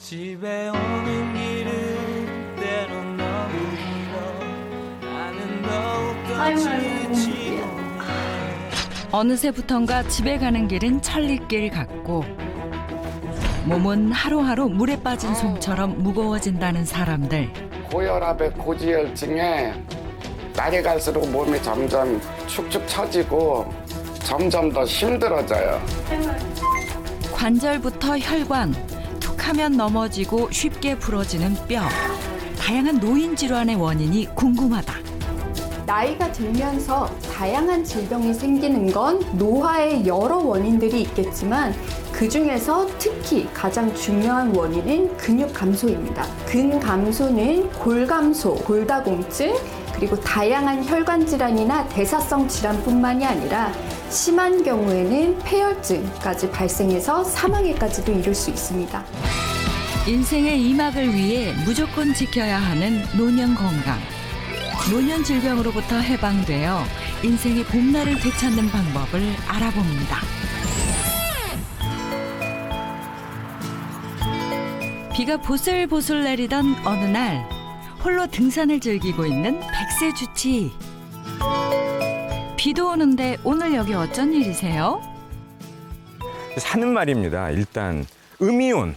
집에 오는 길은 때론 너무 길어 나는 더욱더 지치고 어느새부턴가 집에 가는 길은 천리길 같고 몸은 하루하루 물에 빠진 솜처럼 무거워진다는 사람들. 고혈압에 고지혈증에 날이 갈수록 몸이 점점 축축 처지고 점점 더 힘들어져요. 관절부터 혈관, 툭하면 넘어지고 쉽게 부러지는 뼈. 다양한 노인 질환의 원인이 궁금하다. 나이가 들면서 다양한 질병이 생기는 건 노화의 여러 원인들이 있겠지만 그중에서 특히 가장 중요한 원인은 근육 감소입니다. 근 감소는 골감소, 골다공증, 그리고 다양한 혈관 질환이나 대사성 질환뿐만이 아니라 심한 경우에는 폐혈증까지 발생해서 사망에까지도 이를 수 있습니다. 인생의 이막을 위해 무조건 지켜야 하는 노년 건강. 노년 질병으로부터 해방되어 인생의 봄날을 되찾는 방법을 알아봅니다. 비가 보슬보슬 내리던 어느 날 홀로 등산을 즐기고 있는 백세주치. 비도 오는데 오늘 여기 어쩐 일이세요? 사는 말입니다. 일단 음이온,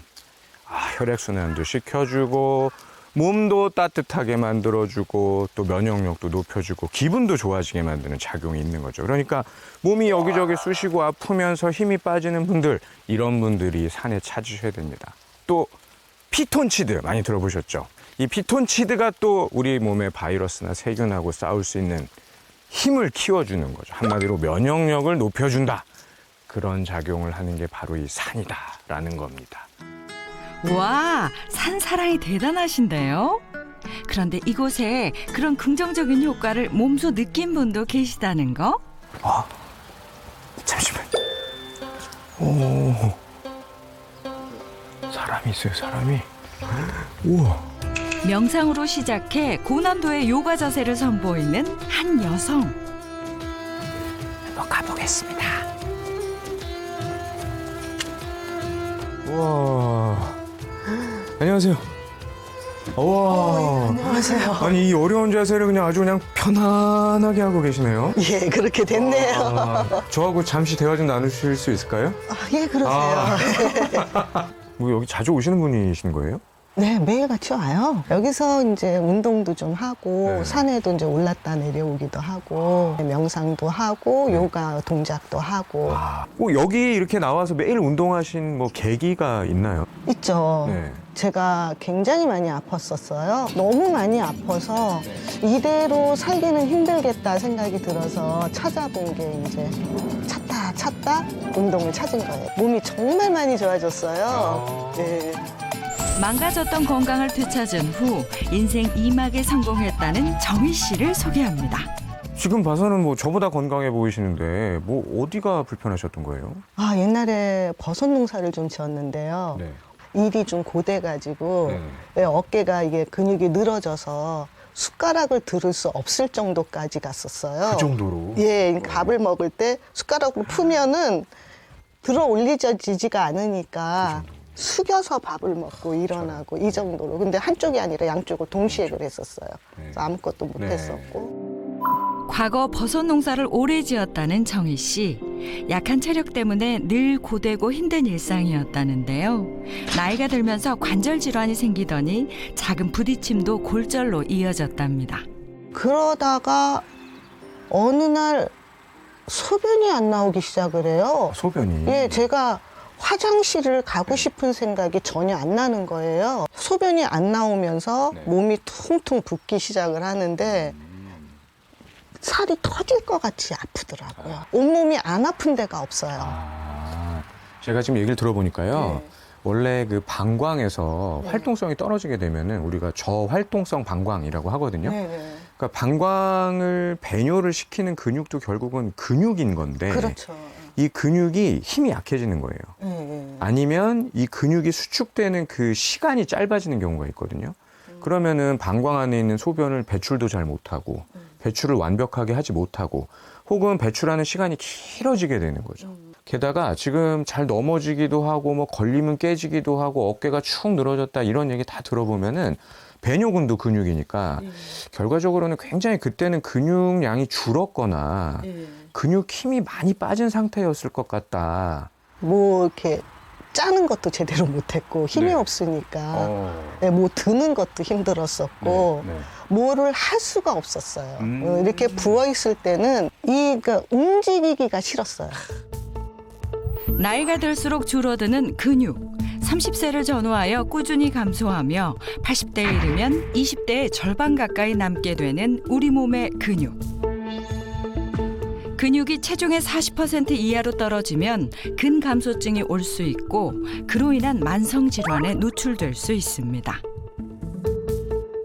혈액순환도 시켜주고 몸도 따뜻하게 만들어주고 또 면역력도 높여주고 기분도 좋아지게 만드는 작용이 있는 거죠. 그러니까 몸이 여기저기 쑤시고 아프면서 힘이 빠지는 분들, 이런 분들이 산에 찾으셔야 됩니다. 또 피톤치드 많이 들어보셨죠? 이 피톤치드가 또 우리 몸의 바이러스나 세균하고 싸울 수 있는 힘을 키워주는 거죠. 한마디로 면역력을 높여준다. 그런 작용을 하는 게 바로 이 산이다라는 겁니다. 와, 산사랑이 대단하신데요? 그런데 이곳에 그런 긍정적인 효과를 몸소 느낀 분도 계시다는 거? 잠시만. 오, 사람이 있어요, 사람이. 우와. 명상으로 시작해 고난도의 요가 자세를 선보이는 한 여성. 한번 가보겠습니다. 우와. 안녕하세요. 우와. 안녕하세요. 아니, 이 어려운 자세를 그냥 아주 그냥 편안하게 하고 계시네요. 예, 그렇게 됐네요. 저하고 잠시 대화 좀 나누실 수 있을까요? 예, 그러세요. 뭐 여기 자주 오시는 분이신 거예요? 네, 매일같이 와요. 여기서 이제 운동도 좀 하고, 네. 산에도 이제 올랐다 내려오기도 하고, 명상도 하고, 요가 동작도 하고. 여기 이렇게 나와서 매일 운동하신 뭐 계기가 있나요? 있죠. 네. 제가 굉장히 많이 아팠었어요. 너무 많이 아파서 이대로 살기는 힘들겠다 생각이 들어서 찾아본 게 이제 찾다 운동을 찾은 거예요. 몸이 정말 많이 좋아졌어요. 네. 망가졌던 건강을 되찾은 후 인생 2막에 성공했다는 정희 씨를 소개합니다. 지금 봐서는 뭐 저보다 건강해 보이시는데 뭐 어디가 불편하셨던 거예요? 옛날에 버섯 농사를 좀 지었는데요. 네. 일이 좀 고돼가지고 네. 왜 어깨가 이게 근육이 늘어져서 숟가락을 들을 수 없을 정도까지 갔었어요. 그 정도로? 예, 밥을 먹을 때 숟가락으로 푸면은 들어 올리지가 않으니까 숙여서 밥을 먹고 일어나고 이 정도로. 근데 한쪽이 아니라 양쪽을 동시에 그랬었어요. 그래서 아무것도 못했었고. 과거 버섯 농사를 오래 지었다는 정희 씨. 약한 체력 때문에 늘 고되고 힘든 일상이었다는데요. 나이가 들면서 관절 질환이 생기더니 작은 부딪힘도 골절로 이어졌답니다. 그러다가 어느 날 소변이 안 나오기 시작을 해요. 소변이? 예, 제가 화장실을 가고 싶은 생각이 전혀 안 나는 거예요. 소변이 안 나오면서 몸이 퉁퉁 붓기 시작을 하는데 살이 터질 것 같이 아프더라고요. 온몸이 안 아픈 데가 없어요. 제가 지금 얘기를 들어보니까요. 원래 그 방광에서 활동성이 떨어지게 되면은 우리가 저활동성 방광이라고 하거든요. 그러니까 방광을 배뇨를 시키는 근육도 결국은 근육인 건데 그렇죠. 이 근육이 힘이 약해지는 거예요. 아니면 이 근육이 수축되는 그 시간이 짧아지는 경우가 있거든요. 그러면은 방광 안에 있는 소변을 배출도 잘 못하고 배출을 완벽하게 하지 못하고 혹은 배출하는 시간이 길어지게 되는 거죠. 게다가 지금 잘 넘어지기도 하고 뭐 걸리면 깨지기도 하고 어깨가 축 늘어졌다 이런 얘기 다 들어보면은 배뇨근도 근육이니까 결과적으로는 굉장히 그때는 근육량이 줄었거나 근육 힘이 많이 빠진 상태였을 것 같다. 뭐 이렇게 짜는 것도 제대로 못했고 힘이 네. 없으니까 네, 뭐 드는 것도 힘들었었고 네, 네. 뭐를 할 수가 없었어요. 음. 이렇게 부어 있을 때는 그러니까 움직이기가 싫었어요. 나이가 들수록 줄어드는 근육. 30세를 전후하여 꾸준히 감소하며 80대에 이르면 20대의 절반 가까이 남게 되는 우리 몸의 근육. 근육이 체중의 40% 이하로 떨어지면 근감소증이 올 수 있고 그로 인한 만성 질환에 노출될 수 있습니다.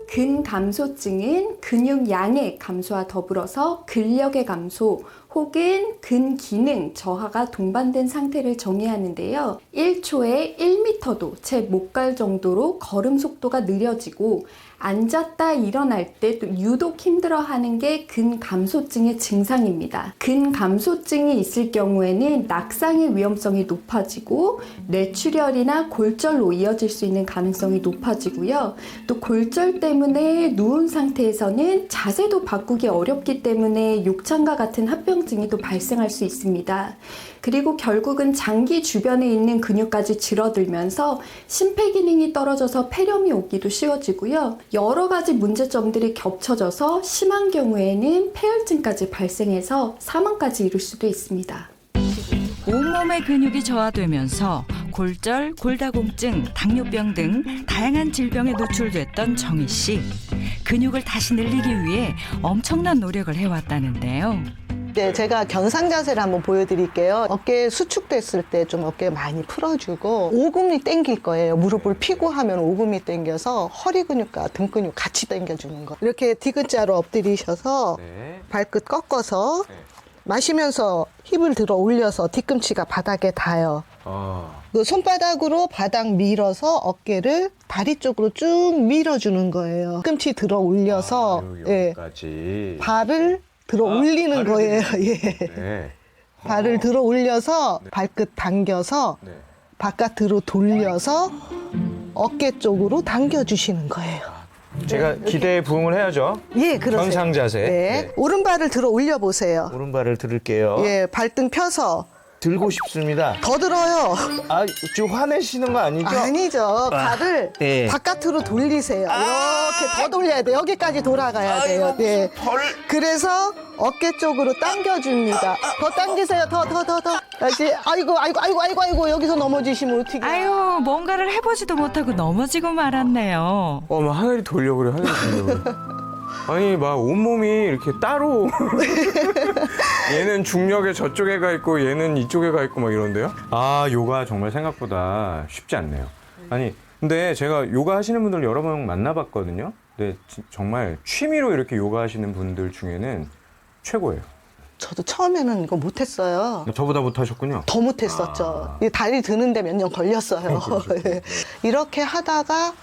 근감소증은 근육량의 감소와 더불어서 근력의 감소 혹은 근기능 저하가 동반된 상태를 정의하는데요. 1초에 1m도 채 못 갈 정도로 걸음 속도가 느려지고 앉았다 일어날 때 또 유독 힘들어하는 게 근감소증의 증상입니다. 근감소증이 있을 경우에는 낙상의 위험성이 높아지고 뇌출혈이나 골절로 이어질 수 있는 가능성이 높아지고요. 또 골절 때문에 누운 상태에서는 자세도 바꾸기 어렵기 때문에 욕창과 같은 합병증이 또 발생할 수 있습니다. 그리고 결국은 장기 주변에 있는 근육까지 줄어들면서 심폐기능이 떨어져서 폐렴이 오기도 쉬워지고요. 여러 가지 문제점들이 겹쳐져서 심한 경우에는 폐혈증까지 발생해서 사망까지 이룰 수도 있습니다. 온몸의 근육이 저하되면서 골절, 골다공증, 당뇨병 등 다양한 질병에 노출됐던 정희 씨. 근육을 다시 늘리기 위해 엄청난 노력을 해왔다는데요. 네, 제가 견상 자세를 한번 보여드릴게요. 어깨 수축됐을 때 좀 어깨 많이 풀어주고 오금이 당길 거예요. 무릎을 펴고 하면 오금이 당겨서 허리 근육과 등 근육 같이 당겨주는 거. 이렇게 디귿자로 엎드리셔서 네. 발끝 꺾어서 네. 마시면서 힙을 들어 올려서 뒤꿈치가 바닥에 닿아요. 그 손바닥으로 바닥 밀어서 어깨를 다리 쪽으로 쭉 밀어주는 거예요. 뒤꿈치 들어 올려서 여기까지. 발을 들어 올리는 발을 거예요. 예. 네. 발을 들어 올려서 발끝 당겨서 네. 바깥으로 돌려서 어깨 쪽으로 당겨주시는 거예요. 제가 기대에 부응을 해야죠. 예, 그러세요. 견상 자세. 네. 네. 오른발을 들어 올려보세요. 오른발을 들을게요. 예, 발등 펴서 들고 싶습니다. 더 들어요. 아, 지금 화내시는 거 아니죠? 아니죠. 발을 네. 바깥으로 돌리세요. 이렇게 더 돌려야 돼요. 여기까지 돌아가야 돼요. 네. 그래서 어깨 쪽으로 당겨줍니다. 더 당기세요. 더. 다시. 아이고. 여기서 넘어지시면 어떡해요. 아유, 뭔가를 해보지도 못하고 넘어지고 말았네요. 막 하늘이 돌려 그래, 하늘이 돌려 그래. 아니, 막 온몸이 이렇게 따로. 얘는 중력에 저쪽에 가 있고, 얘는 이쪽에 가 있고, 막 이런데요? 아, 요가 정말 생각보다 쉽지 않네요. 아니, 근데 제가 요가 하시는 분들 여러 번 만나봤거든요. 근데 정말 취미로 이렇게 요가 하시는 분들 중에는 최고예요. 저도 처음에는 이거 못했어요. 저보다 못하셨군요. 더 못했었죠. 이 다리 드는데 몇 년 걸렸어요. 예. 이렇게 하다가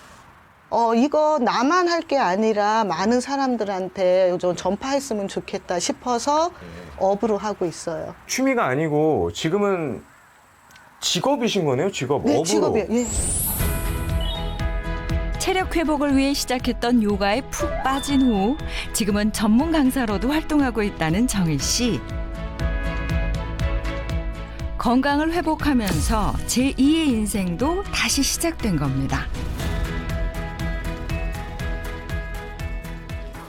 이거 나만 할 게 아니라 많은 사람들한테 좀 전파했으면 좋겠다 싶어서 업으로 하고 있어요. 취미가 아니고 지금은 직업이신 거네요, 직업. 네, 업으로. 직업이에요. 예. 체력 회복을 위해 시작했던 요가에 푹 빠진 후 지금은 전문 강사로도 활동하고 있다는 정희 씨. 건강을 회복하면서 제2의 인생도 다시 시작된 겁니다.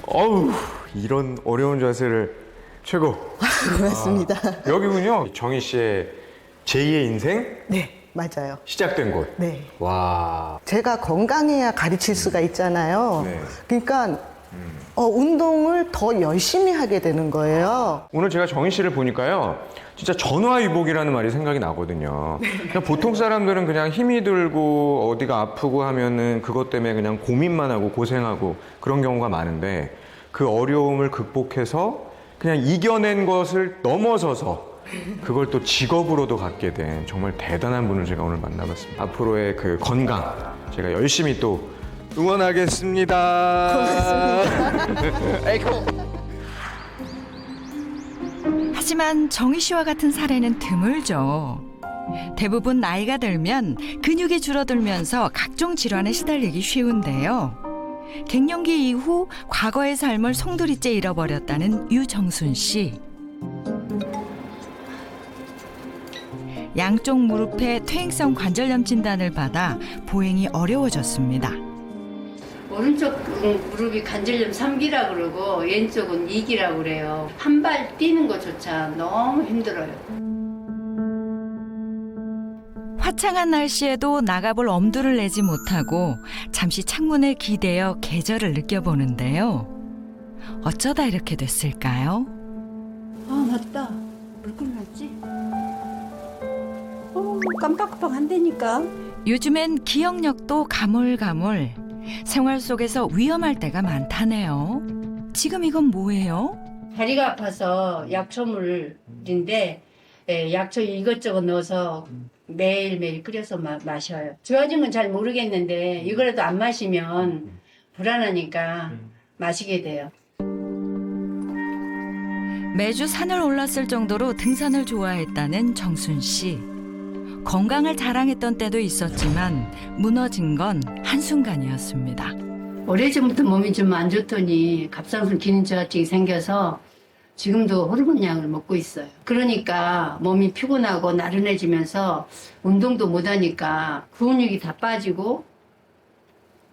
어우, 이런 어려운 자세를 최고. 고맙습니다. 여기군요. 정희 씨의 제2의 인생 네, 맞아요. 시작된 곳. 네. 와. 제가 건강해야 가르칠 수가 있잖아요. 네. 그러니까 운동을 더 열심히 하게 되는 거예요. 오늘 제가 정희 씨를 보니까요. 진짜 전화위복이라는 말이 생각이 나거든요. 그냥 보통 사람들은 그냥 힘이 들고 어디가 아프고 하면은 그것 때문에 그냥 고민만 하고 고생하고 그런 경우가 많은데 그 어려움을 극복해서 그냥 이겨낸 것을 넘어서서 그걸 또 직업으로도 갖게 된 정말 대단한 분을 제가 오늘 만나봤습니다. 앞으로의 그 건강 제가 열심히 또 응원하겠습니다. 고맙습니다. 하지만 정희 씨와 같은 사례는 드물죠. 대부분 나이가 들면 근육이 줄어들면서 각종 질환에 시달리기 쉬운데요. 갱년기 이후 과거의 삶을 송두리째 잃어버렸다는 유정순 씨. 양쪽 무릎에 퇴행성 관절염 진단을 받아 보행이 어려워졌습니다. 오른쪽 무릎이 관절염 3기라 그러고 왼쪽은 2기라 그래요. 한 발 뛰는 것조차 너무 힘들어요. 화창한 날씨에도 나가볼 엄두를 내지 못하고 잠시 창문에 기대어 계절을 느껴보는데요. 어쩌다 이렇게 됐을까요? 아 맞다. 물 끓였지? 깜빡깜빡 한다니까. 요즘엔 기억력도 가물가물. 생활 속에서 위험할 때가 많다네요. 지금 이건 뭐예요? 다리가 아파서 약초물인데 약초 이것저것 넣어서 매일매일 끓여서 마셔요. 좋아진 건 잘 모르겠는데 이거라도 안 마시면 불안하니까 마시게 돼요. 매주 산을 올랐을 정도로 등산을 좋아했다는 정순 씨. 건강을 자랑했던 때도 있었지만 무너진 건 한순간이었습니다. 오래전부터 몸이 좀 안 좋더니 갑상선 기능 저하증이 생겨서 지금도 호르몬 약을 먹고 있어요. 그러니까 몸이 피곤하고 나른해지면서 운동도 못하니까 근육이 다 빠지고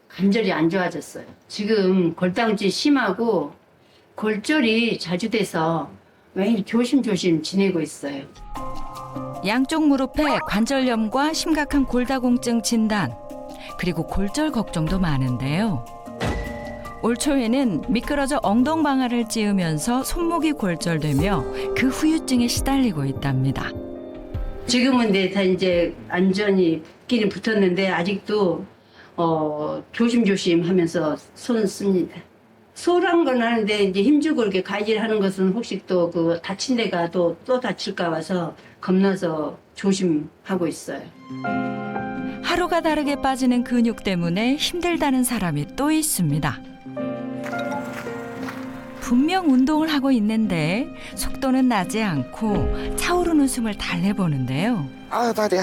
관절이 안 좋아졌어요. 지금 골다공증이 심하고 골절이 자주 돼서 매일 조심조심 지내고 있어요. 양쪽 무릎에 관절염과 심각한 골다공증 진단, 그리고 골절 걱정도 많은데요. 올 초에는 미끄러져 엉덩방아를 찧으면서 손목이 골절되며 그 후유증에 시달리고 있답니다. 지금은 다 이제 안전히 끼는 붙었는데 아직도 조심조심 하면서 손 씁니다. 소란 건 하는데 이제 힘주고 이렇게 가지하는 것은 혹시 또 그 다친 데가 또 다칠까 봐서 겁나서 조심하고 있어요. 하루가 다르게 빠지는 근육 때문에 힘들다는 사람이 또 있습니다. 분명 운동을 하고 있는데 속도는 나지 않고 차오르는 숨을 달래보는데요. 아유 다리야.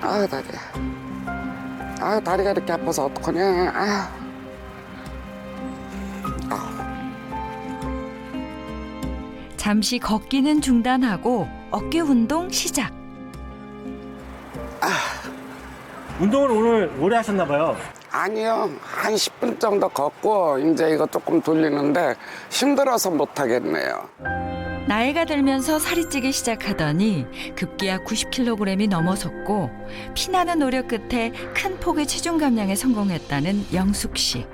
아유 다리야. 아유 다리가 이렇게 아파서 어떡하냐. 아유. 잠시 걷기는 중단하고 어깨 운동 시작. 운동을 오늘 오래 하셨나 봐요. 아니요. 한 10분 정도 걷고 이제 이거 조금 돌리는데 힘들어서 못 하겠네요. 나이가 들면서 살이 찌기 시작하더니 급기야 90kg이 넘어섰고 피나는 노력 끝에 큰 폭의 체중 감량에 성공했다는 영숙 씨.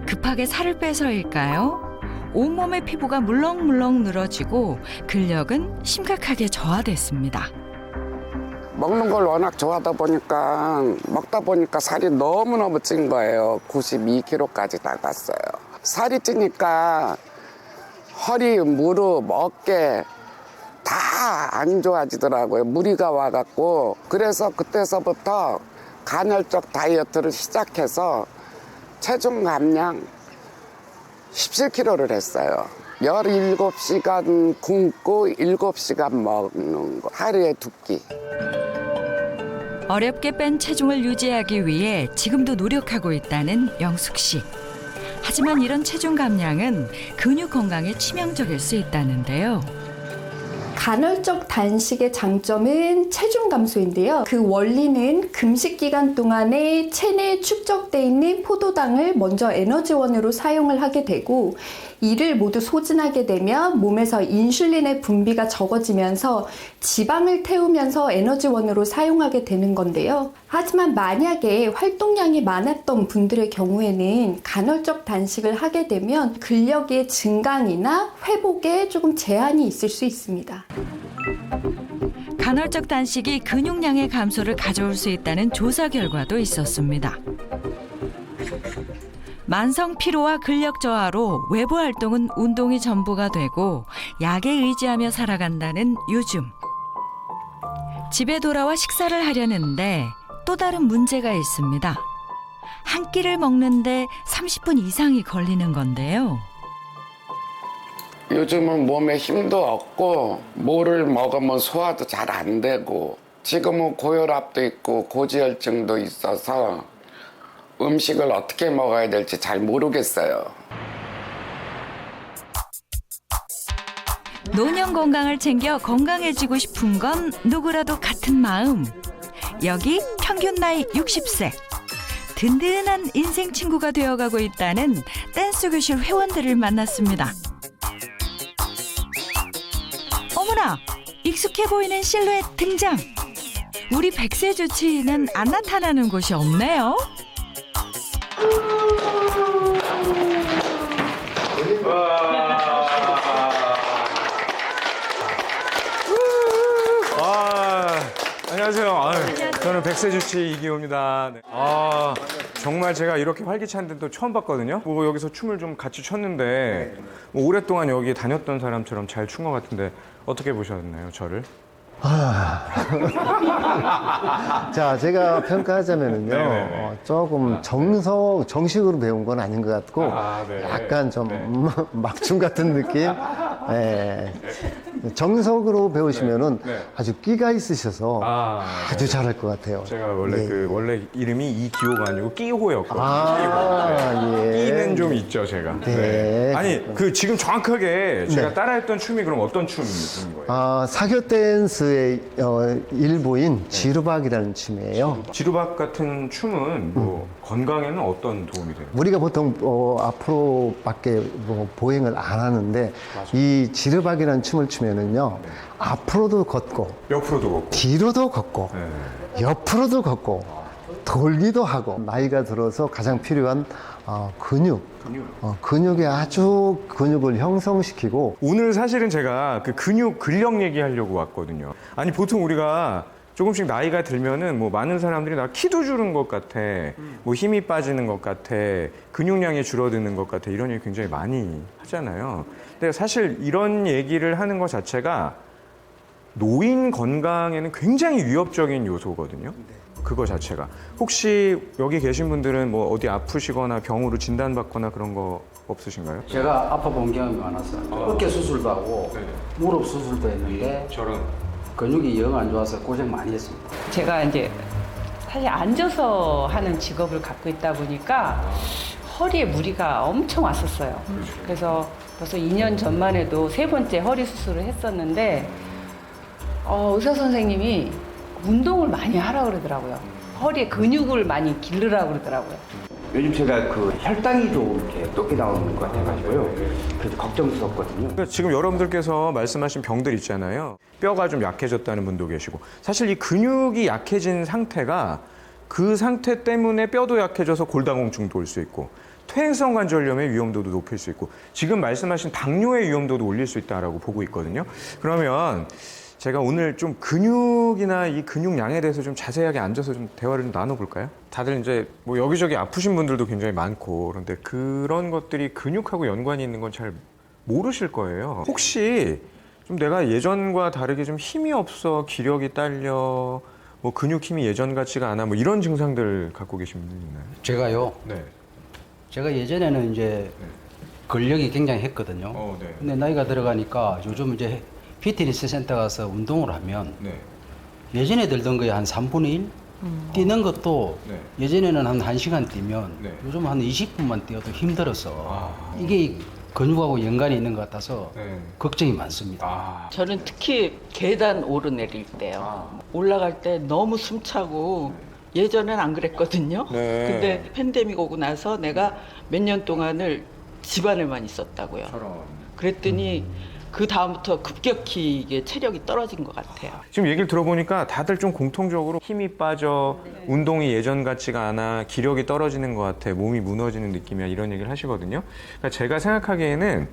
급하게 살을 빼서일까요? 온몸의 피부가 물렁물렁 늘어지고 근력은 심각하게 저하됐습니다. 먹는 걸 워낙 좋아하다 보니까 먹다 보니까 살이 너무너무 찐 거예요. 92kg까지 나갔어요. 살이 찌니까 허리, 무릎, 어깨 다 안 좋아지더라고요. 무리가 와갖고. 그래서 그때서부터 간헐적 다이어트를 시작해서 체중 감량 17kg를 했어요. 17시간 굶고 7시간 먹는 거. 하루에 2끼. 어렵게 뺀 체중을 유지하기 위해 지금도 노력하고 있다는 영숙 씨. 하지만 이런 체중 감량은 근육 건강에 치명적일 수 있다는데요. 간헐적 단식의 장점은 체중 감소인데요. 그 원리는 금식 기간 동안에 체내에 축적돼 있는 포도당을 먼저 에너지원으로 사용을 하게 되고 이를 모두 소진하게 되면 몸에서 인슐린의 분비가 적어지면서 지방을 태우면서 에너지원으로 사용하게 되는 건데요. 하지만 만약에 활동량이 많았던 분들의 경우에는 간헐적 단식을 하게 되면 근력의 증강이나 회복에 조금 제한이 있을 수 있습니다. 간헐적 단식이 근육량의 감소를 가져올 수 있다는 조사 결과도 있었습니다. 만성 피로와 근력 저하로 외부 활동은 운동이 전부가 되고 약에 의지하며 살아간다는 요즘. 집에 돌아와 식사를 하려는데 또 다른 문제가 있습니다. 한 끼를 먹는데 30분 이상이 걸리는 건데요. 요즘은 몸에 힘도 없고 뭐를 먹으면 소화도 잘 안 되고 지금은 고혈압도 있고 고지혈증도 있어서 음식을 어떻게 먹어야 될지 잘 모르겠어요. 노년 건강을 챙겨 건강해지고 싶은 건 누구라도 같은 마음. 여기 평균 나이 60세. 든든한 인생 친구가 되어가고 있다는 댄스 교실 회원들을 만났습니다. 어머나! 익숙해 보이는 실루엣 등장! 우리 100세 주치의는 안 나타나는 곳이 없네요. 안녕하세요. 저는 100세 주치 이기호입니다. 네. 정말 제가 이렇게 활기찬 데도 처음 봤거든요. 뭐 여기서 춤을 좀 같이 췄는데 뭐 오랫동안 여기 다녔던 사람처럼 잘 춘 것 같은데 어떻게 보셨나요, 저를? 자, 제가 평가하자면은요, 조금 정식으로 배운 건 아닌 것 같고, 약간 좀 막춤 같은 느낌? 예. 정석으로 배우시면은 아주 끼가 있으셔서 아주 잘할 것 같아요. 제가 원래 원래 이름이 이기호가 아니고 끼호였거든요. 예. 끼는 좀 있죠, 제가. 네. 아니, 지금 정확하게 제가 따라했던 춤이 그럼 어떤 춤인 거예요? 사교 댄스의 일부인 지루박이라는 춤이에요. 지루박 같은 춤은 뭐 건강에는 어떤 도움이 돼요? 우리가 보통 앞으로밖에 보행을 안 하는데 이 지르박이라는 춤을 추면은요 앞으로도 걷고 옆으로도 걷고 뒤로도 걷고 옆으로도 걷고 돌기도 하고 나이가 들어서 가장 필요한 근육에 아주 근육을 형성시키고 오늘 사실은 제가 그 근력 얘기하려고 왔거든요. 아니 보통 우리가 조금씩 나이가 들면은 뭐 많은 사람들이 나 키도 줄은 것 같아, 뭐 힘이 빠지는 것 같아, 근육량이 줄어드는 것 같아 이런 얘기 굉장히 많이 하잖아요. 근데 사실 이런 얘기를 하는 것 자체가 노인 건강에는 굉장히 위협적인 요소거든요. 그거 자체가. 혹시 여기 계신 분들은 뭐 어디 아프시거나 병으로 진단받거나 그런 거 없으신가요? 제가 아파본 경험이 많았어요. 어깨 수술도 하고 무릎 수술도 했는데 저런 근육이 영 안 좋아서 고생 많이 했습니다. 제가 이제 사실 앉아서 하는 직업을 갖고 있다 보니까 허리에 무리가 엄청 왔었어요. 그래서 벌써 2년 전만 해도 3번째 허리 수술을 했었는데 의사 선생님이 운동을 많이 하라 그러더라고요. 허리에 근육을 많이 기르라고 그러더라고요. 요즘 제가 그 혈당이 좀 이렇게 높게 나오는 것 같아가지고요. 그래서 걱정스럽거든요. 지금 여러분들께서 말씀하신 병들 있잖아요. 뼈가 좀 약해졌다는 분도 계시고 사실 이 근육이 약해진 상태가 그 상태 때문에 뼈도 약해져서 골다공증도 올 수 있고 퇴행성 관절염의 위험도도 높일 수 있고 지금 말씀하신 당뇨의 위험도도 올릴 수 있다라고 보고 있거든요. 그러면 제가 오늘 좀 근육이나 이 근육량에 대해서 좀 자세하게 앉아서 좀 대화를 좀 나눠볼까요? 다들 이제 뭐 여기저기 아프신 분들도 굉장히 많고 그런데 그런 것들이 근육하고 연관이 있는 건 잘 모르실 거예요. 혹시 좀 내가 예전과 다르게 좀 힘이 없어, 기력이 딸려, 뭐 근육 힘이 예전 같지가 않아, 뭐 이런 증상들 갖고 계신 분들 있나요? 제가요. 네. 제가 예전에는 이제 근력이 굉장히 했거든요. 네. 근데 나이가 들어가니까 요즘 이제 피트니스 센터 가서 운동을 하면 예전에 들던 거에 한 3분의 1? 뛰는 것도 예전에는 한 1시간 뛰면 요즘 한 20분만 뛰어도 힘들어서 이게 근육하고 연관이 있는 것 같아서 걱정이 많습니다. 저는 특히 계단 오르내릴 때요. 올라갈 때 너무 숨차고 예전엔 안 그랬거든요. 근데 팬데믹 오고 나서 내가 몇 년 동안을 집안에만 있었다고요. 그랬더니 그 다음부터 급격히 이게 체력이 떨어진 것 같아요. 지금 얘기를 들어보니까 다들 좀 공통적으로 힘이 빠져, 운동이 예전 같지가 않아, 기력이 떨어지는 것 같아, 몸이 무너지는 느낌이야 이런 얘기를 하시거든요. 그러니까 제가 생각하기에는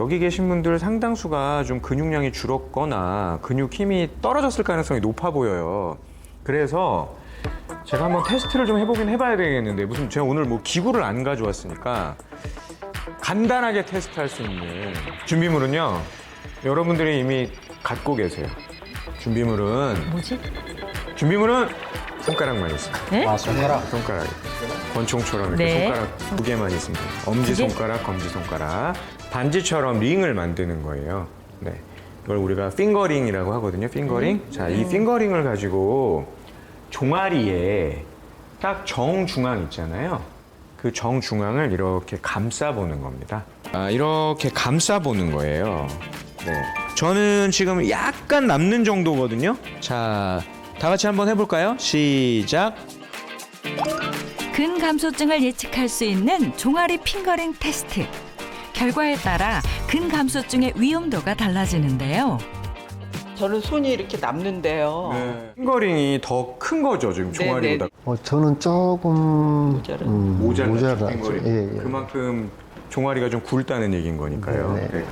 여기 계신 분들 상당수가 좀 근육량이 줄었거나 근육 힘이 떨어졌을 가능성이 높아 보여요. 그래서 제가 한번 테스트를 좀 해보긴 해봐야 되겠는데 무슨 제가 오늘 뭐 기구를 안 가져왔으니까 간단하게 테스트할 수 있는 준비물은요. 여러분들이 이미 갖고 계세요. 준비물은 뭐지? 준비물은 손가락만 있어요. 손가락. 손가락. 권총처럼 이렇게 네. 손가락 2개만 있으면 돼요. 엄지손가락, 검지손가락. 반지처럼 링을 만드는 거예요. 네. 이걸 우리가 핑거링이라고 하거든요. 핑거링. 자, 이 핑거링을 가지고 종아리에 딱 정중앙 있잖아요. 그 정중앙을 이렇게 감싸보는 겁니다. 이렇게 감싸보는 거예요. 네. 저는 지금 약간 남는 정도거든요. 자, 다 같이 한번 해볼까요? 시작. 근감소증을 예측할 수 있는 종아리 핑거링 테스트. 결과에 따라 근감소증의 위험도가 달라지는데요. 저는 손이 이렇게 남는데요. 네. 핑거링이 더 큰 거죠, 지금 종아리보다. 저는 조금 모자라죠, 모자라죠. 핑거링. 예, 예. 그만큼 종아리가 좀 굵다는 얘기인 거니까요. 네, 네. 네.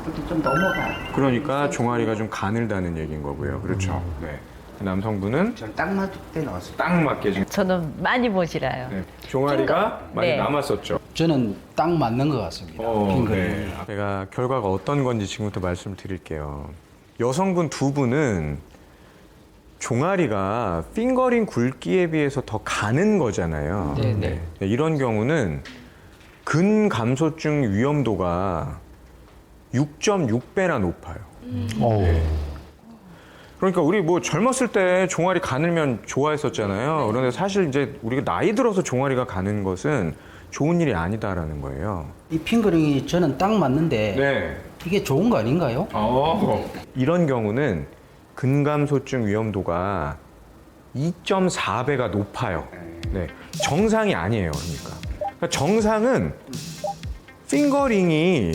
이렇게 좀 넘어가요. 그러니까 종아리가 좀 가늘다는 얘기인 거고요. 그렇죠. 네. 남성분은 전 딱 맞을 때 나왔어요. 딱 맞게 지금 저는 많이 모자라요. 네. 종아리가 많이 네. 남았었죠. 저는 딱 맞는 것 같습니다. 핑거링. 네. 제가 결과가 어떤 건지 지금부터 말씀드릴게요. 여성분 2분은 종아리가 핑거링 굵기에 비해서 더 가는 거잖아요. 네네. 네. 이런 경우는 근감소증 위험도가 6.6배나 높아요. 그러니까 우리 뭐 젊었을 때 종아리 가늘면 좋아했었잖아요. 그런데 사실 이제 우리가 나이 들어서 종아리가 가는 것은 좋은 일이 아니다라는 거예요. 이 핑거링이 저는 딱 맞는데 네. 이게 좋은 거 아닌가요? 이런 경우는 근감소증 위험도가 2.4배가 높아요. 네. 정상이 아니에요. 그러니까 정상은 핑거링이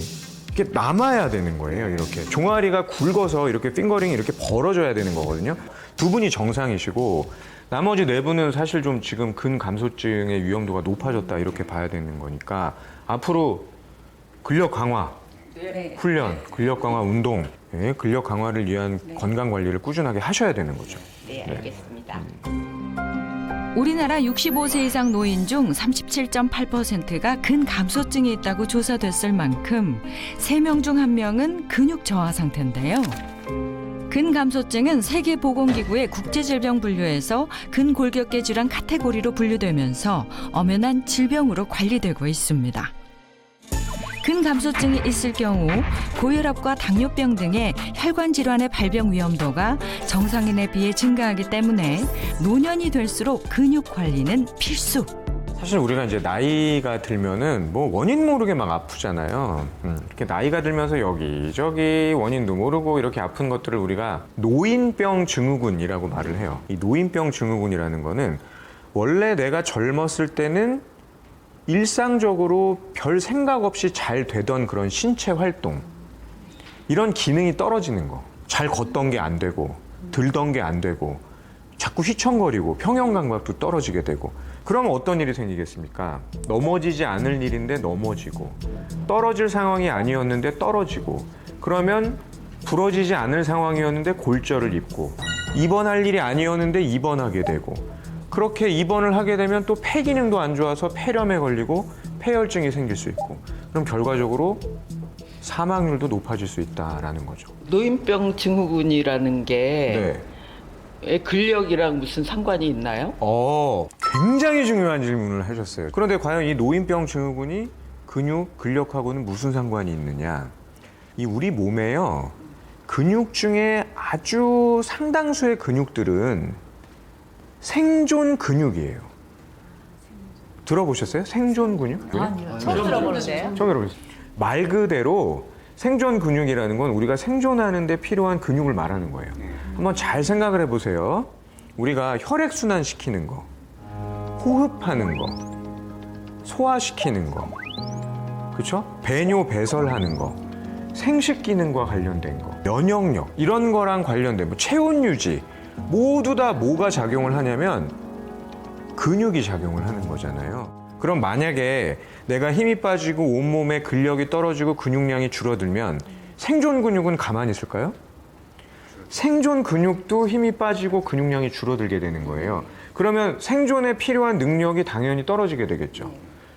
이렇게 남아야 되는 거예요. 이렇게 종아리가 굵어서 이렇게 핑거링이 이렇게 벌어져야 되는 거거든요. 2분이 정상이시고 나머지 4분은 사실 좀 지금 근감소증의 위험도가 높아졌다 이렇게 봐야 되는 거니까 앞으로 근력 강화, 훈련, 근력 강화 운동, 네, 근력 강화를 위한 건강 관리를 꾸준하게 하셔야 되는 거죠. 네, 알겠습니다. 우리나라 65세 이상 노인 중 37.8%가 근감소증이 있다고 조사됐을 만큼 3명 중 1명은 근육 저하 상태인데요. 근감소증은 세계보건기구의 국제질병분류에서 근골격계 질환 카테고리로 분류되면서 엄연한 질병으로 관리되고 있습니다. 근감소증이 있을 경우 고혈압과 당뇨병 등의 혈관 질환의 발병 위험도가 정상인에 비해 증가하기 때문에 노년이 될수록 근육 관리는 필수. 사실 우리가 이제 나이가 들면은 뭐 원인 모르게 막 아프잖아요. 이렇게 나이가 들면서 여기저기 원인도 모르고 이렇게 아픈 것들을 우리가 노인병 증후군이라고 말을 해요. 이 노인병 증후군이라는 거는 원래 내가 젊었을 때는 일상적으로 별 생각 없이 잘 되던 그런 신체 활동, 이런 기능이 떨어지는 거. 잘 걷던 게 안 되고, 들던 게 안 되고, 자꾸 휘청거리고 평형 감각도 떨어지게 되고. 그러면 어떤 일이 생기겠습니까? 넘어지지 않을 일인데 넘어지고, 떨어질 상황이 아니었는데 떨어지고, 그러면 부러지지 않을 상황이었는데 골절을 입고, 입원할 일이 아니었는데 입원하게 되고, 그렇게 입원을 하게 되면 또 폐 기능도 안 좋아서 폐렴에 걸리고 폐혈증이 생길 수 있고, 그럼 결과적으로 사망률도 높아질 수 있다라는 거죠. 노인병 증후군이라는 게 네. 근력이랑 무슨 상관이 있나요? 굉장히 중요한 질문을 하셨어요. 그런데 과연 이 노인병 증후군이 근력하고는 무슨 상관이 있느냐? 이 우리 몸에요, 근육 중에 아주 상당수의 근육들은 생존 근육이에요. 들어보셨어요? 생존 근육? 아니요, 처음 들어보는데요. 처음 들어보셨어요. 말 그대로 생존 근육이라는 건 우리가 생존하는 데 필요한 근육을 말하는 거예요. 한번 잘 생각을 해보세요. 우리가 혈액순환 시키는 거, 호흡하는 거, 소화시키는 거, 그렇죠? 배뇨 배설하는 거, 생식 기능과 관련된 거, 면역력 이런 거랑 관련된 뭐 체온 유지, 모두 다 뭐가 작용을 하냐면 근육이 작용을 하는 거잖아요. 그럼 만약에 내가 힘이 빠지고 온몸에 근력이 떨어지고 근육량이 줄어들면 생존 근육은 가만히 있을까요? 생존 근육도 힘이 빠지고 근육량이 줄어들게 되는 거예요. 그러면 생존에 필요한 능력이 당연히 떨어지게 되겠죠.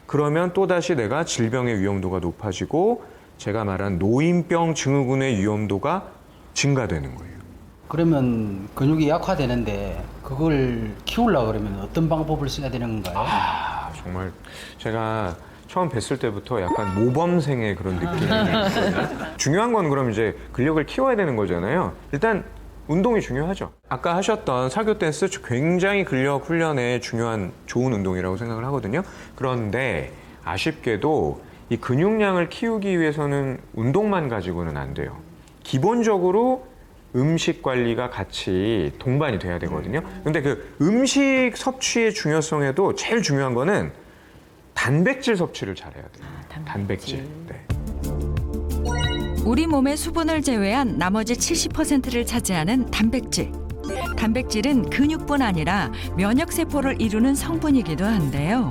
그러면 또다시 내가 질병의 위험도가 높아지고 제가 말한 노인병 증후군의 위험도가 증가되는 거예요. 그러면 근육이 약화되는데 그걸 키우려고 그러면 어떤 방법을 써야 되는 건가요? 정말 제가 처음 뵀을 때부터 약간 모범생의 그런 느낌이 있거든요. 중요한 건 그럼 이제 근력을 키워야 되는 거잖아요. 일단 운동이 중요하죠. 아까 하셨던 사교 댄스 굉장히 근력 훈련에 중요한 좋은 운동이라고 생각을 하거든요. 그런데 아쉽게도 이 근육량을 키우기 위해서는 운동만 가지고는 안 돼요. 기본적으로 음식 관리가 같이 동반이 돼야 되거든요. 근데 그 음식 섭취의 중요성에도 제일 중요한 거는 단백질 섭취를 잘해야 돼요. 단백질. 네. 우리 몸의 수분을 제외한 나머지 70%를 차지하는 단백질. 단백질은 근육뿐 아니라 면역세포를 이루는 성분이기도 한데요.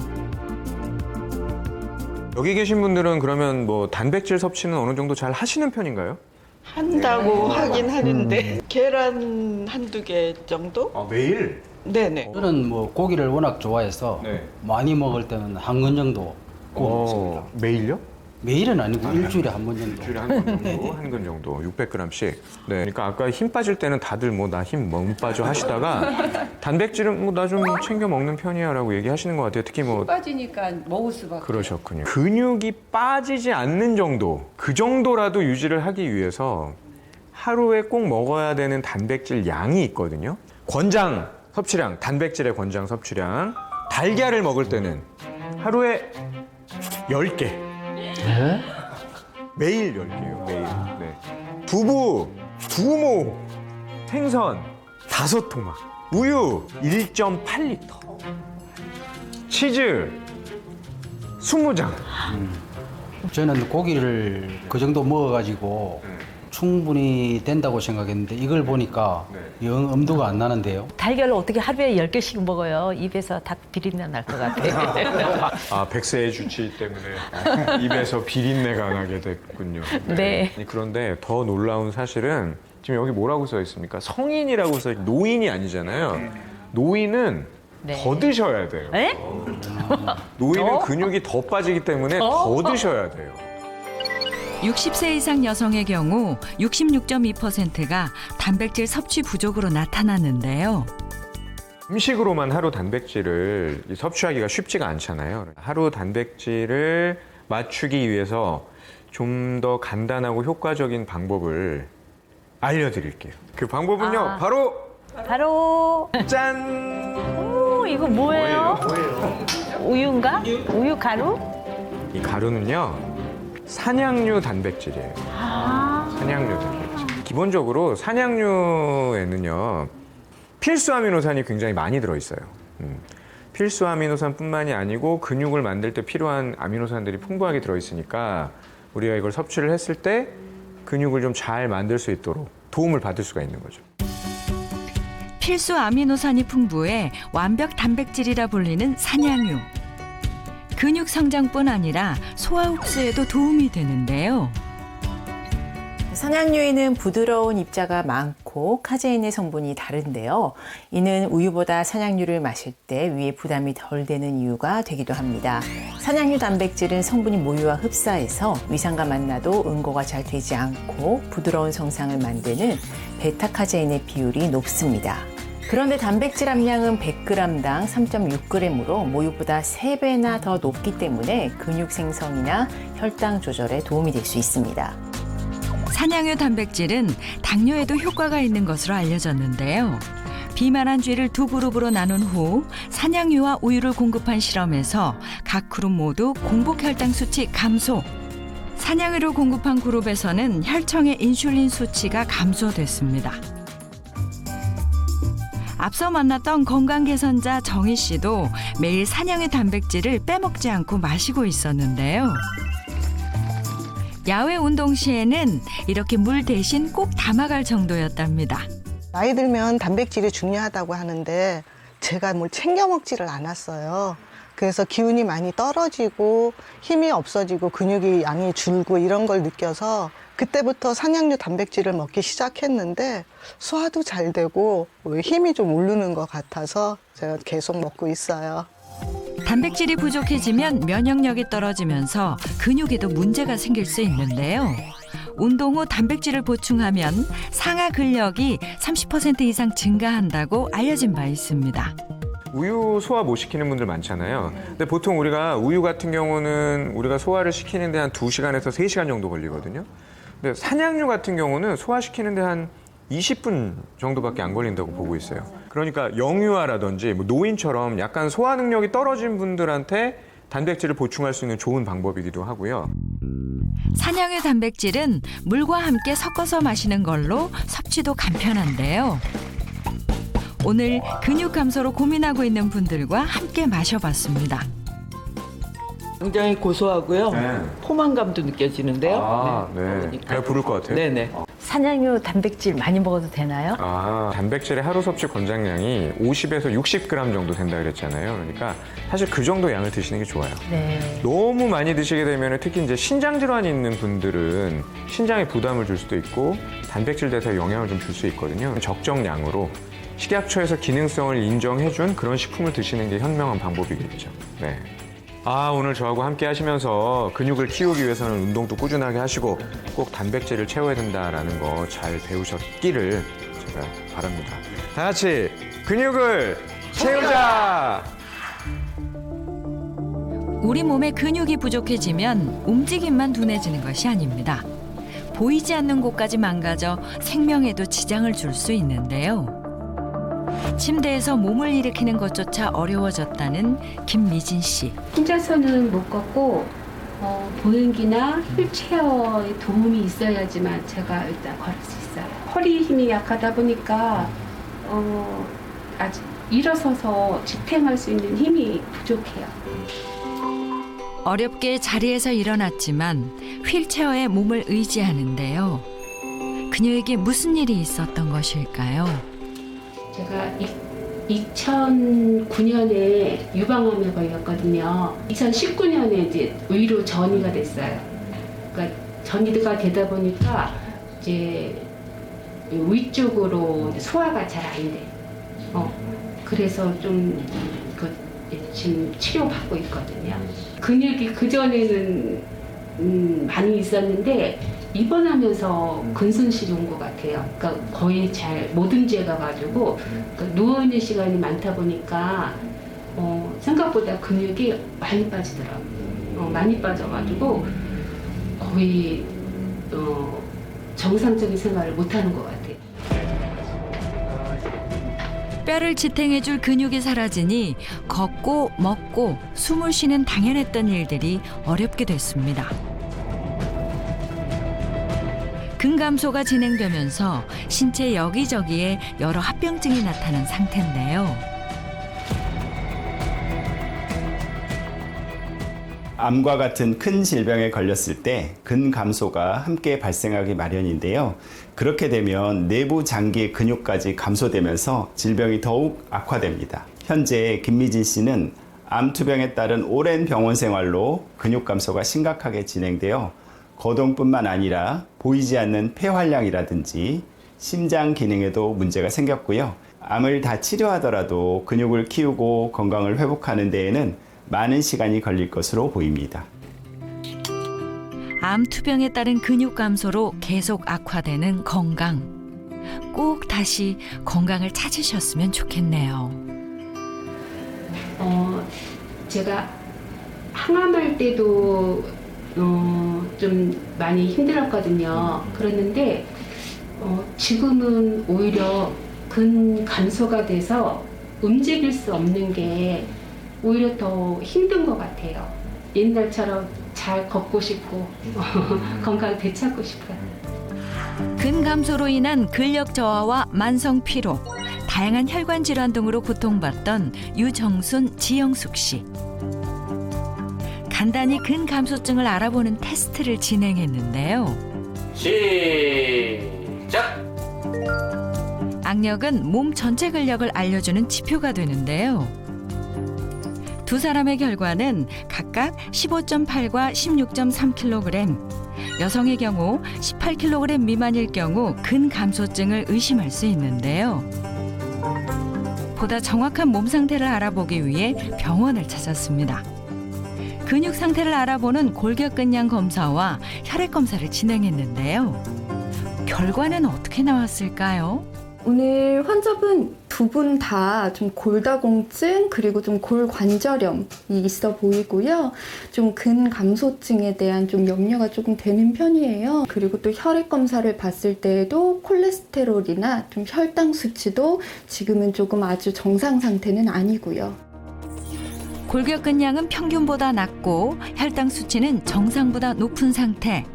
여기 계신 분들은 그러면 뭐 단백질 섭취는 어느 정도 잘 하시는 편인가요? 한다고 하긴 하는데 계란 한두 개 정도? 매일? 네네. 저는 뭐 고기를 워낙 좋아해서 많이 먹을 때는 한 근 정도 꼭 먹습니다. 매일요? 매일은 아니고 일주일에 한 번 정도. 일주일에 한 건 정도, 한 근 정도, 600g씩. 네, 그러니까 아까 힘 빠질 때는 다들 뭐 나 힘 못 빠져 하시다가 단백질은 뭐 나 좀 챙겨 먹는 편이야라고 얘기하시는 것 같아요. 특히 뭐 빠지니까 먹을 수밖에. 그러셨군요. 근육이 빠지지 않는 정도, 그 정도라도 유지를 하기 위해서 하루에 꼭 먹어야 되는 단백질 양이 있거든요. 권장 섭취량, 단백질의 권장 섭취량. 달걀을 먹을 때는 하루에 10개. 매일 10개요, 매일. 네. 두부, 두모, 생선 5토막, 우유 1.8리터, 치즈 20장. 저는 고기를 그 정도 먹어가지고 충분히 된다고 생각했는데 이걸 보니까 영 엄두가 안 나는데요. 달걀을 어떻게 하루에 10개씩 먹어요? 입에서 다 비린내 날 것 같아요. 아, 백세의 주치 때문에 입에서 비린내가 나게 됐군요. 네. 그런데 더 놀라운 사실은 지금 여기 뭐라고 써 있습니까? 성인이라고 써 있, 노인이 아니잖아요. 노인은 더 드셔야 돼요. 노인은 근육이 더 빠지기 때문에 더 드셔야 돼요. 60세 이상 여성의 경우 66.2%가 단백질 섭취 부족으로 나타나는데요. 음식으로만 하루 단백질을 섭취하기가 쉽지가 않잖아요. 하루 단백질을 맞추기 위해서 좀 더 간단하고 효과적인 방법을 알려드릴게요. 그 방법은요, 바로 짠! 오, 이거 뭐예요? 우유인가? 우유 가루? 이 가루는요, 산양류 단백질이에요. 산양류 단백질. 기본적으로 산양류에는요, 필수 아미노산이 굉장히 많이 들어있어요. 필수 아미노산뿐만이 아니고 근육을 만들 때 필요한 아미노산들이 풍부하게 들어있으니까 우리가 이걸 섭취를 했을 때 근육을 좀 잘 만들 수 있도록 도움을 받을 수가 있는 거죠. 필수 아미노산이 풍부해 완벽 단백질이라 불리는 산양유. 근육 성장뿐 아니라 소화 흡수에도 도움이 되는데요. 산양유에는 부드러운 입자가 많고 카제인의 성분이 다른데요. 이는 우유보다 산양유를 마실 때 위에 부담이 덜 되는 이유가 되기도 합니다. 산양유 단백질은 성분이 모유와 흡사해서 위산과 만나도 응고가 잘 되지 않고 부드러운 성상을 만드는 베타카제인의 비율이 높습니다. 그런데 단백질 함량은 100g당 3.6g으로 모유보다 3배나 더 높기 때문에 근육 생성이나 혈당 조절에 도움이 될 수 있습니다. 산양유 단백질은 당뇨에도 효과가 있는 것으로 알려졌는데요. 비만한 쥐를 두 그룹으로 나눈 후 산양유와 우유를 공급한 실험에서 각 그룹 모두 공복 혈당 수치 감소. 산양유를 공급한 그룹에서는 혈청의 인슐린 수치가 감소됐습니다. 앞서 만났던 건강 개선자 정희 씨도 매일 산양유 단백질을 빼먹지 않고 마시고 있었는데요. 야외 운동 시에는 이렇게 물 대신 꼭 담아갈 정도였답니다. 나이 들면 단백질이 중요하다고 하는데 제가 뭘 챙겨 먹지를 않았어요. 그래서 기운이 많이 떨어지고 힘이 없어지고 근육이 양이 줄고 이런 걸 느껴서 그때부터 산양류 단백질을 먹기 시작했는데 소화도 잘 되고 힘이 좀 오르는 것 같아서 제가 계속 먹고 있어요. 단백질이 부족해지면 면역력이 떨어지면서 근육에도 문제가 생길 수 있는데요. 운동 후 단백질을 보충하면 상하 근력이 30% 이상 증가한다고 알려진 바 있습니다. 우유 소화 못 시키는 분들 많잖아요. 근데 보통 우리가 우유 같은 경우는 우리가 소화를 시키는데 한 2시간에서 3시간 정도 걸리거든요. 근데 산양유 같은 경우는 소화시키는데 한 20분 정도밖에 안 걸린다고 보고 있어요. 그러니까 영유아라든지 뭐 노인처럼 약간 소화 능력이 떨어진 분들한테 단백질을 보충할 수 있는 좋은 방법이기도 하고요. 산양유 단백질은 물과 함께 섞어서 마시는 걸로 섭취도 간편한데요. 오늘 근육 감소로 고민하고 있는 분들과 함께 마셔봤습니다. 굉장히 고소하고요. 포만감도 느껴지는데요. 네. 배가 부를 것 같아요. 네네. 산양유 단백질 많이 먹어도 되나요? 단백질의 하루 섭취 권장량이 50에서 60g 정도 된다 그랬잖아요. 그러니까 사실 그 정도 양을 드시는 게 좋아요. 네. 너무 많이 드시게 되면 특히 이제 신장 질환이 있는 분들은 신장에 부담을 줄 수도 있고 단백질 대사에 영향을 좀 줄 수 있거든요. 적정량으로 식약처에서 기능성을 인정해준 그런 식품을 드시는 게 현명한 방법이겠죠. 네. 오늘 저하고 함께 하시면서 근육을 키우기 위해서는 운동도 꾸준하게 하시고 꼭 단백질을 채워야 된다라는 거 잘 배우셨기를 제가 바랍니다. 다 같이 근육을 채우자! 우리 몸에 근육이 부족해지면 움직임만 둔해지는 것이 아닙니다. 보이지 않는 곳까지 망가져 생명에도 지장을 줄 수 있는데요. 침대에서 몸을 일으키는 것조차 어려워졌다는 김미진 씨. 혼자서는 못 걷고 보행기나 휠체어의 도움이 있어야지만 제가 일단 걸을 수 있어요. 허리 힘이 약하다 보니까 아직 일어서서 지탱할 수 있는 힘이 부족해요. 어렵게 자리에서 일어났지만 휠체어에 몸을 의지하는데요. 그녀에게 무슨 일이 있었던 것일까요? 제가 2009년에 유방암에 걸렸거든요. 2019년에 이제 의료 전이가 됐어요. 그러니까 전이가 되다 보니까 이제 위쪽으로 소화가 잘 안 돼. 그래서 좀 지금 치료받고 있거든요. 근육이 그전에는 많이 있었는데 입원하면서 근손실이 온 것 같아요. 그러니까 거의 잘 못 움직여가지고 그러니까 누워있는 시간이 많다 보니까 생각보다 근육이 많이 빠지더라고요. 많이 빠져가지고 거의 정상적인 생활을 못하는 것 같아요. 뼈를 지탱해줄 근육이 사라지니 걷고 먹고 숨을 쉬는 당연했던 일들이 어렵게 됐습니다. 근감소가 진행되면서 신체 여기저기에 여러 합병증이 나타난 상태인데요. 암과 같은 큰 질병에 걸렸을 때 근감소가 함께 발생하기 마련인데요. 그렇게 되면 내부 장기의 근육까지 감소되면서 질병이 더욱 악화됩니다. 현재 김미진 씨는 암투병에 따른 오랜 병원 생활로 근육 감소가 심각하게 진행되어 거동뿐만 아니라 보이지 않는 폐활량이라든지 심장 기능에도 문제가 생겼고요. 암을 다 치료하더라도 근육을 키우고 건강을 회복하는 데에는 많은 시간이 걸릴 것으로 보입니다. 암 투병에 따른 근육 감소로 계속 악화되는 건강. 꼭 다시 건강을 찾으셨으면 좋겠네요. 제가 항암할 때도 좀 많이 힘들었거든요. 그랬는데 지금은 오히려 근감소가 돼서 움직일 수 없는 게 오히려 더 힘든 것 같아요. 옛날처럼 잘 걷고 싶고 건강 되찾고 싶어요. 근감소로 인한 근력 저하와 만성 피로, 다양한 혈관 질환 등으로 고통받던 유정순, 지영숙 씨. 간단히 근감소증을 알아보는 테스트를 진행했는데요. 시작! 악력은 몸 전체 근력을 알려주는 지표가 되는데요. 두 사람의 결과는 각각 15.8과 16.3kg, 여성의 경우 18kg 미만일 경우 근감소증을 의심할 수 있는데요. 보다 정확한 몸 상태를 알아보기 위해 병원을 찾았습니다. 근육 상태를 알아보는 골격근량 검사와 혈액 검사를 진행했는데요. 결과는 어떻게 나왔을까요? 오늘 환자분 두 분 다 좀 골다공증 그리고 좀 골관절염이 있어 보이고요. 좀 근감소증에 대한 좀 염려가 조금 되는 편이에요. 그리고 또 혈액 검사를 봤을 때에도 콜레스테롤이나 좀 혈당 수치도 지금은 조금 아주 정상 상태는 아니고요. 골격근량은 평균보다 낮고 혈당 수치는 정상보다 높은 상태.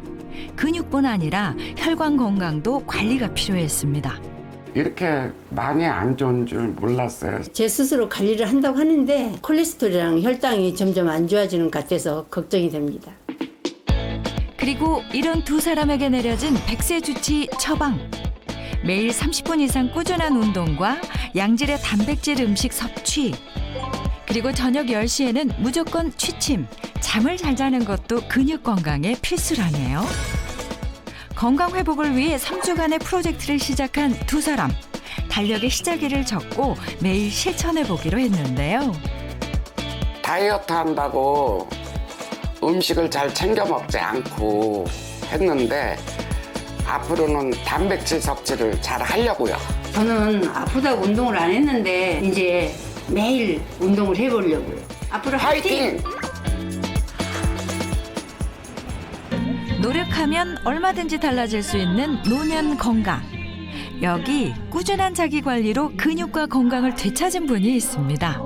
근육뿐 아니라 혈관 건강도 관리가 필요했습니다. 이렇게 많이 안 좋은 줄 몰랐어요. 제 스스로 관리를 한다고 하는데 콜레스테롤이랑 혈당이 점점 안 좋아지는 것 같아서 걱정이 됩니다. 그리고 이런 두 사람에게 내려진 100세 주치 처방. 매일 30분 이상 꾸준한 운동과 양질의 단백질 음식 섭취. 그리고 저녁 10시에는 무조건 취침, 잠을 잘 자는 것도 근육 건강에 필수라네요. 건강 회복을 위해 3주간의 프로젝트를 시작한 두 사람. 달력에 시작일을 적고 매일 실천해 보기로 했는데요. 다이어트 한다고 음식을 잘 챙겨 먹지 않고 했는데 앞으로는 단백질 섭취를 잘 하려고요. 저는 아프다고 운동을 안 했는데 이제 매일 운동을 해보려고요. 앞으로 화이팅! 노력하면 얼마든지 달라질 수 있는 노년 건강. 여기 꾸준한 자기 관리로 근육과 건강을 되찾은 분이 있습니다.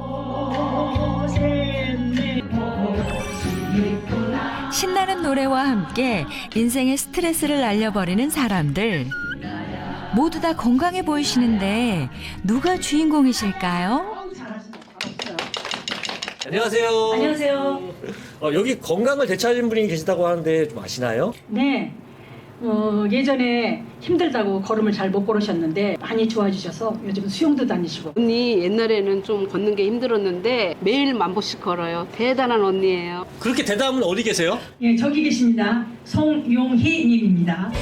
신나는 노래와 함께 인생의 스트레스를 날려버리는 사람들. 모두 다 건강해 보이시는데 누가 주인공이실까요? 안녕하세요. 안녕하세요. 여기 건강을 되찾은 분이 계시다고 하는데 좀 아시나요? 네. 예전에 힘들다고 걸음을 잘 못 걸으셨는데 많이 좋아지셔서 요즘 수영도 다니시고. 언니 옛날에는 좀 걷는 게 힘들었는데 매일 10,000보씩 걸어요. 대단한 언니예요. 그렇게 대단한 분 어디 계세요? 예, 저기 계십니다. 송용희 님입니다.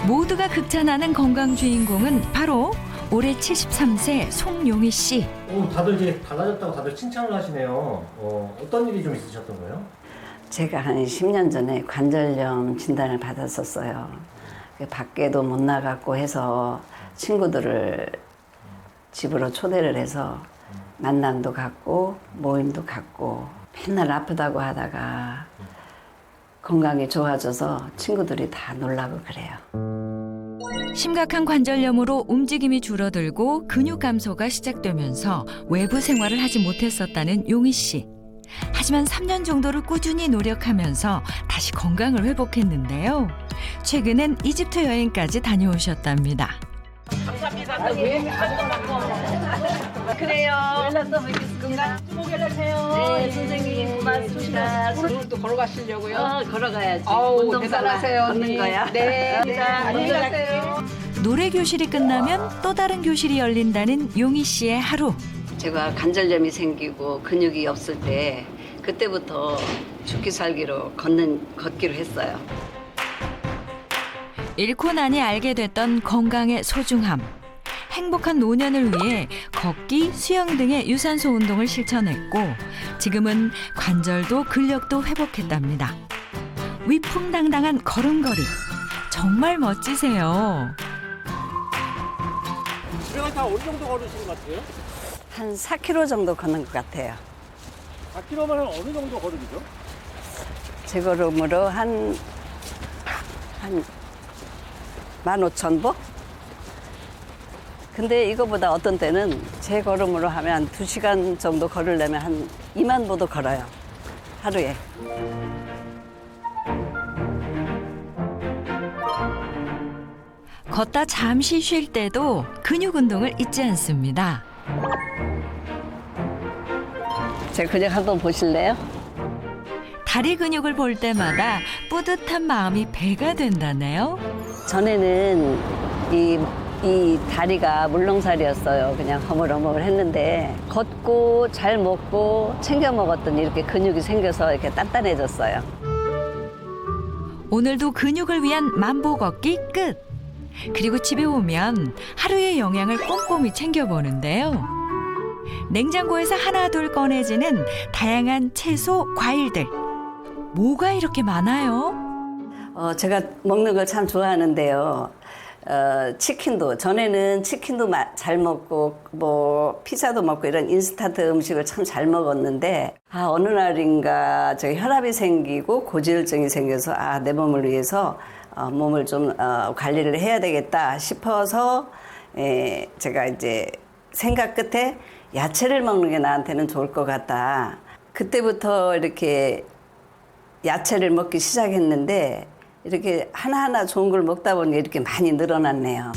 모두가 극찬하는 건강 주인공은 바로 올해 73세 송용희 씨. 다들 이제 달라졌다고 다들 칭찬을 하시네요. 어떤 일이 좀 있으셨던 거예요? 제가 한 10년 전에 관절염 진단을 받았었어요. 밖에도 못 나갔고 해서 친구들을 집으로 초대를 해서 만남도 갖고 모임도 갖고 맨날 아프다고 하다가 건강이 좋아져서 친구들이 다 놀라고 그래요. 심각한 관절염으로 움직임이 줄어들고 근육 감소가 시작되면서 외부 생활을 하지 못했었다는 용희 씨. 하지만 3년 정도를 꾸준히 노력하면서 다시 건강을 회복했는데요. 최근엔 이집트 여행까지 다녀오셨답니다. 감사합니다. 그래요. 연락 또 뵙겠습니다. 꼭 연락해요. 네, 선생님 고맙습니다. 오늘도 걸어가시려고요? 걸어가야지. 아우, 대단하세요, 언니. 거야. 네, 안녕히 가세요. 노래 교실이 끝나면 또 다른 교실이 열린다는 용희 씨의 하루. 제가 관절염이 생기고 근육이 없을 때 그때부터 죽기 살기로 걷기로 했어요. 잃고 나니 알게 됐던 건강의 소중함. 행복한 노년을 위해 걷기, 수영 등의 유산소 운동을 실천했고 지금은 관절도 근력도 회복했답니다. 위풍당당한 걸음걸이. 정말 멋지세요. 집에 갈 때 어느 정도 걸으시는 것 같아요? 한 4km 정도 걷는 것 같아요. 4km면 어느 정도 걸음이죠? 제 걸음으로 한 15,000보? 근데 이거보다 어떤 때는 제 걸음으로 하면 2시간 정도 걸으려면 한 2만 보도 걸어요. 하루에. 걷다 잠시 쉴 때도 근육 운동을 잊지 않습니다. 제 근육 한번 보실래요? 다리 근육을 볼 때마다 뿌듯한 마음이 배가 된다네요. 전에는 이 다리가 물렁살이었어요. 그냥 허물허물 했는데 걷고 잘 먹고 챙겨 먹었더니 이렇게 근육이 생겨서 이렇게 단단해졌어요. 오늘도 근육을 위한 만보 걷기 끝. 그리고 집에 오면 하루의 영양을 꼼꼼히 챙겨보는데요. 냉장고에서 하나둘 꺼내지는 다양한 채소, 과일들. 뭐가 이렇게 많아요? 제가 먹는 걸 참 좋아하는데요. 치킨도 전에는 치킨도 잘 먹고 뭐 피자도 먹고 이런 인스턴트 음식을 참 잘 먹었는데 어느 날인가 저기 혈압이 생기고 고지혈증이 생겨서 내 몸을 위해서 몸을 좀 관리를 해야 되겠다 싶어서 제가 이제 생각 끝에 야채를 먹는 게 나한테는 좋을 것 같다. 그때부터 이렇게 야채를 먹기 시작했는데 이렇게 하나하나 좋은 걸 먹다 보니 이렇게 많이 늘어났네요.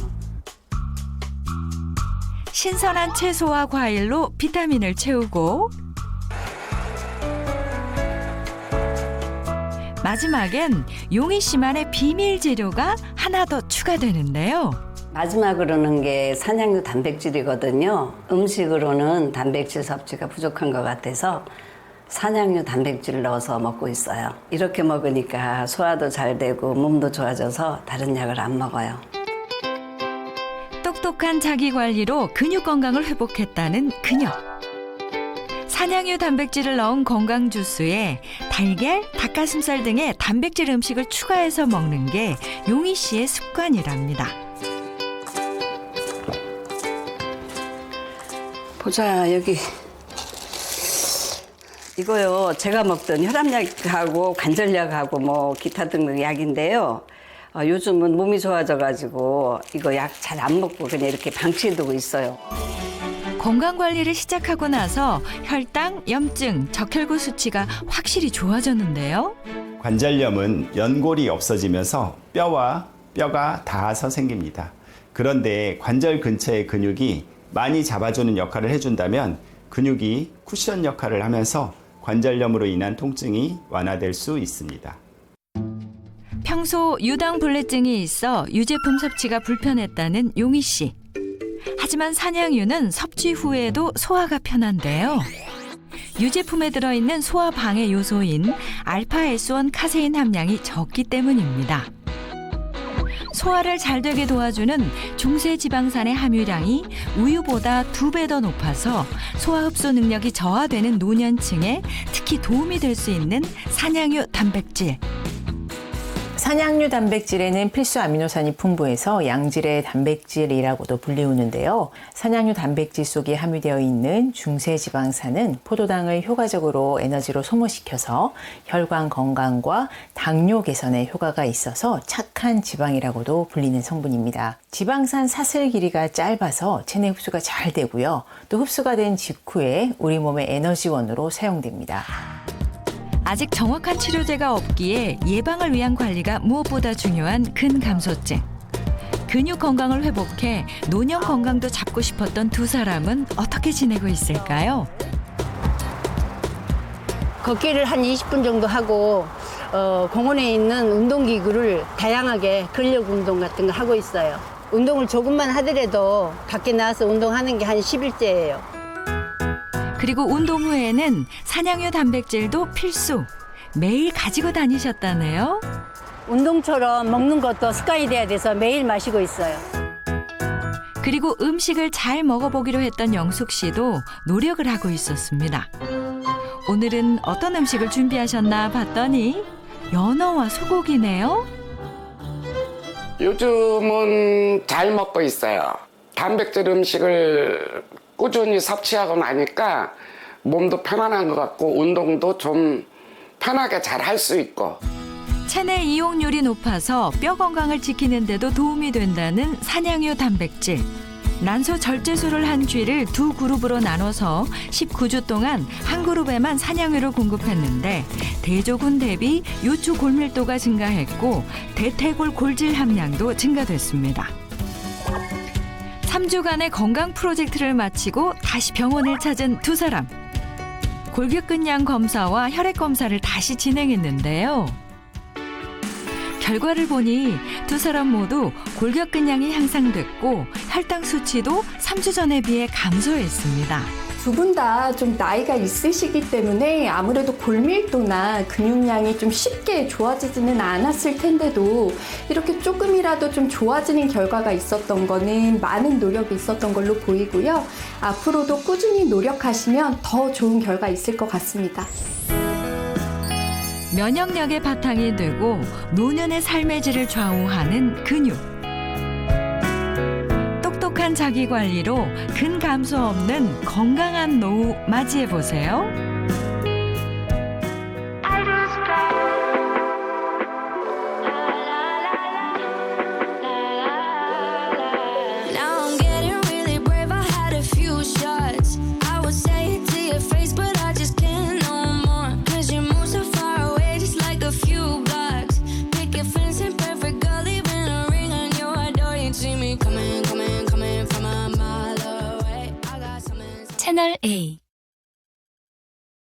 신선한 채소와 과일로 비타민을 채우고 마지막엔 용희 씨만의 비밀 재료가 하나 더 추가되는데요. 마지막으로는 게 산양류 단백질이거든요. 음식으로는 단백질 섭취가 부족한 것 같아서 산양류 단백질을 넣어서 먹고 있어요. 이렇게 먹으니까 소화도 잘 되고 몸도 좋아져서 다른 약을 안 먹어요. 똑똑한 자기 관리로 근육 건강을 회복했다는 그녀. 산양유 단백질을 넣은 건강 주스에 달걀, 닭가슴살 등의 단백질 음식을 추가해서 먹는 게 용희 씨의 습관이랍니다. 보자, 여기 이거요, 제가 먹던 혈압약하고 관절약하고 뭐 기타 등등 약인데요. 요즘은 몸이 좋아져가지고 이거 약 잘 안 먹고 그냥 이렇게 방치해두고 있어요. 건강관리를 시작하고 나서 혈당, 염증, 적혈구 수치가 확실히 좋아졌는데요. 관절염은 연골이 없어지면서 뼈와 뼈가 닿아서 생깁니다. 그런데 관절 근처의 근육이 많이 잡아주는 역할을 해준다면 근육이 쿠션 역할을 하면서 관절염으로 인한 통증이 완화될 수 있습니다. 평소 유당불내증이 있어 유제품 섭취가 불편했다는 용희 씨. 하지만 산양유는 섭취 후에도 소화가 편한데요. 유제품에 들어있는 소화 방해 요소인 알파-S1 카세인 함량이 적기 때문입니다. 소화를 잘 되게 도와주는 중세지방산의 함유량이 우유보다 2배 더 높아서 소화 흡수 능력이 저하되는 노년층에 특히 도움이 될 수 있는 산양유 단백질. 산양유 단백질에는 필수 아미노산이 풍부해서 양질의 단백질이라고도 불리우는데요. 산양유 단백질 속에 함유되어 있는 중세지방산은 포도당을 효과적으로 에너지로 소모시켜서 혈관 건강과 당뇨 개선에 효과가 있어서 착한 지방이라고도 불리는 성분입니다. 지방산 사슬 길이가 짧아서 체내 흡수가 잘 되고요. 또 흡수가 된 직후에 우리 몸의 에너지원으로 사용됩니다. 아직 정확한 치료제가 없기에 예방을 위한 관리가 무엇보다 중요한 근감소증. 근육 건강을 회복해 노년 건강도 잡고 싶었던 두 사람은 어떻게 지내고 있을까요? 걷기를 한 20분 정도 하고 공원에 있는 운동기구를 다양하게 근력 운동 같은 거 하고 있어요. 운동을 조금만 하더라도 밖에 나와서 운동하는 게 한 10일째예요. 그리고 운동 후에는 산양유 단백질도 필수. 매일 가지고 다니셨다네요. 운동처럼 먹는 것도 습관이 돼야 돼서 매일 마시고 있어요. 그리고 음식을 잘 먹어보기로 했던 영숙 씨도 노력을 하고 있었습니다. 오늘은 어떤 음식을 준비하셨나 봤더니 연어와 소고기네요. 요즘은 잘 먹고 있어요. 단백질 음식을 꾸준히 섭취하고 나니까 몸도 편안한 것 같고 운동도 좀 편하게 잘 할 수 있고. 체내 이용률이 높아서 뼈 건강을 지키는 데도 도움이 된다는 산양유 단백질. 난소 절제술을 한 쥐를 두 그룹으로 나눠서 19주 동안 한 그룹에만 산양유를 공급했는데 대조군 대비 요추 골밀도가 증가했고 대퇴골 골질 함량도 증가됐습니다. 3주간의 건강 프로젝트를 마치고 다시 병원을 찾은 두 사람. 골격근량 검사와 혈액 검사를 다시 진행했는데요. 결과를 보니 두 사람 모두 골격근량이 향상됐고 혈당 수치도 3주 전에 비해 감소했습니다. 두 분 다 좀 나이가 있으시기 때문에 아무래도 골밀도나 근육량이 좀 쉽게 좋아지지는 않았을 텐데도 이렇게 조금이라도 좀 좋아지는 결과가 있었던 거는 많은 노력이 있었던 걸로 보이고요. 앞으로도 꾸준히 노력하시면 더 좋은 결과 있을 것 같습니다. 면역력의 바탕이 되고 노년의 삶의 질을 좌우하는 근육. 정확한 자기 관리로 근감소 없는 건강한 노후 맞이해 보세요. Now I'm getting really brave. I had a few shots. I would say it to your face, but I just can't no more. 'Cause you move so far away, just like a few blocks. Picket fence in perfect girl, leaving a ring on your door. You see me coming, coming, coming from a mile away. I got something. 채널 A